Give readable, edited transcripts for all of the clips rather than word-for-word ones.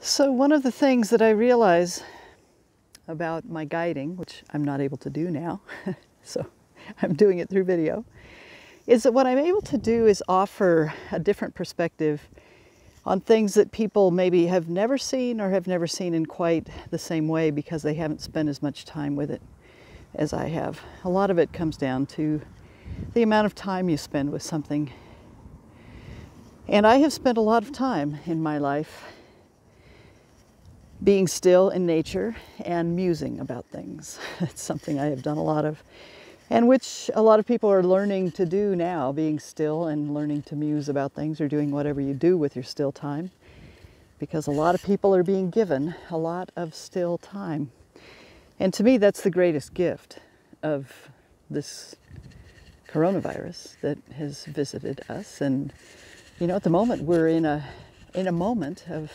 So one of the things that I realize about my guiding, which I'm not able to do now, so I'm doing it through video, is that what I'm able to do is offer a different perspective on things that people maybe have never seen or have never seen in quite the same way because they haven't spent as much time with it as I have. A lot of it comes down to the amount of time you spend with something. And I have spent a lot of time in my life being still in nature and musing about things. It's something I have done a lot of, and which a lot of people are learning to do now, being still and learning to muse about things, or doing whatever you do with your still time, because a lot of people are being given a lot of still time. And to me, that's the greatest gift of this coronavirus that has visited us. And you know, at the moment we're in a moment of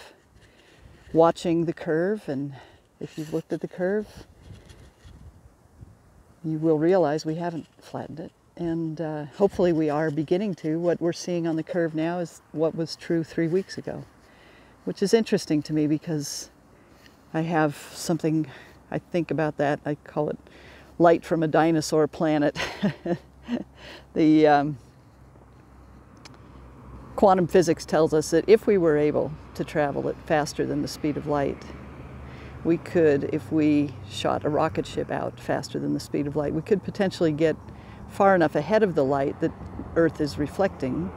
watching the curve, and if you've looked at the curve, you will realize we haven't flattened it, and hopefully we are beginning to. What we're seeing on the curve now is what was true 3 weeks ago, which is interesting to me because I have something, I think about that, I call it light from a dinosaur planet. The quantum physics tells us that if we were able to travel at faster than the speed of light, we could, if we shot a rocket ship out faster than the speed of light, we could potentially get far enough ahead of the light that Earth is reflecting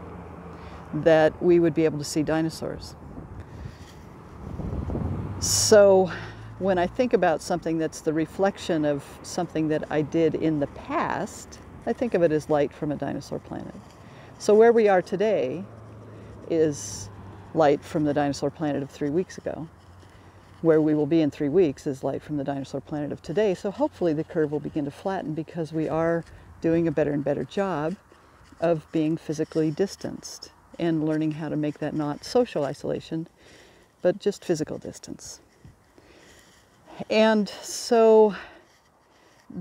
that we would be able to see dinosaurs. So when I think about something that's the reflection of something that I did in the past, I think of it as light from a dinosaur planet. So where we are today is light from the dinosaur planet of 3 weeks ago. Where we will be in 3 weeks is light from the dinosaur planet of today. So hopefully the curve will begin to flatten because we are doing a better and better job of being physically distanced and learning how to make that not social isolation, but just physical distance. And so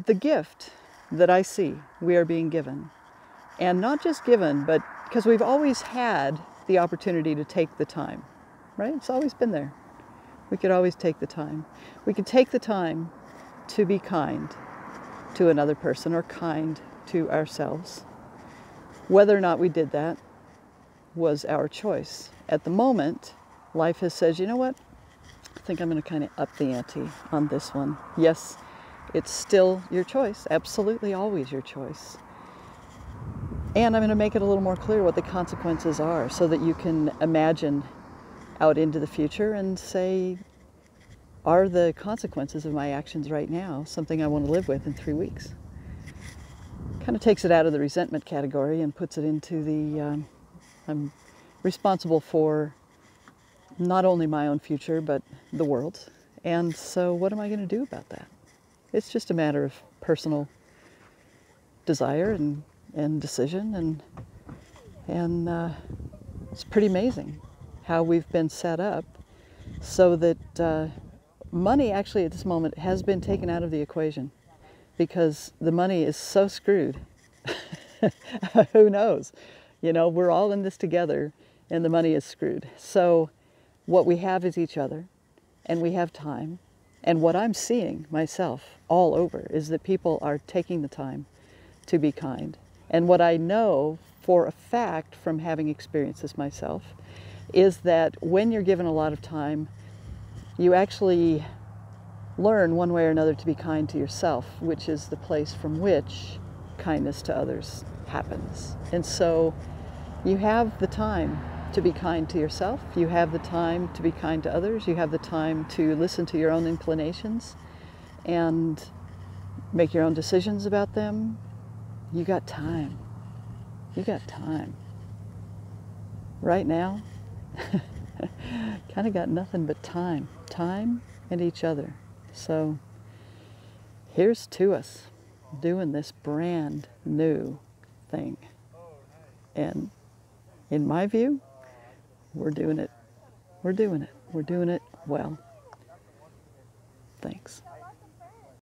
the gift that I see we are being given, and not just given, but because we've always had the opportunity to take the time, right? It's always been there. We could always take the time. We could take the time to be kind to another person or kind to ourselves. Whether or not we did that was our choice. At the moment, life has said, you know what? I think I'm going to kind of up the ante on this one. Yes, it's still your choice. Absolutely always your choice. And I'm going to make it a little more clear what the consequences are so that you can imagine out into the future and say, are the consequences of my actions right now something I want to live with in 3 weeks? Kind of takes it out of the resentment category and puts it into the, I'm responsible for not only my own future, but the world's. And so what am I going to do about that? It's just a matter of personal desire and decision, and it's pretty amazing how we've been set up so that money actually at this moment has been taken out of the equation because the money is so screwed. Who knows? You know, we're all in this together and the money is screwed. So what we have is each other, and we have time. And what I'm seeing myself all over is that people are taking the time to be kind. And what I know for a fact from having experienced this myself is that when you're given a lot of time, you actually learn one way or another to be kind to yourself, which is the place from which kindness to others happens. And so you have the time to be kind to yourself, you have the time to be kind to others, you have the time to listen to your own inclinations and make your own decisions about them. You got time. You got time. Right now, kind of got nothing but time. Time and each other. So here's to us doing this brand new thing. And in my view, we're doing it. We're doing it. We're doing it well. Thanks.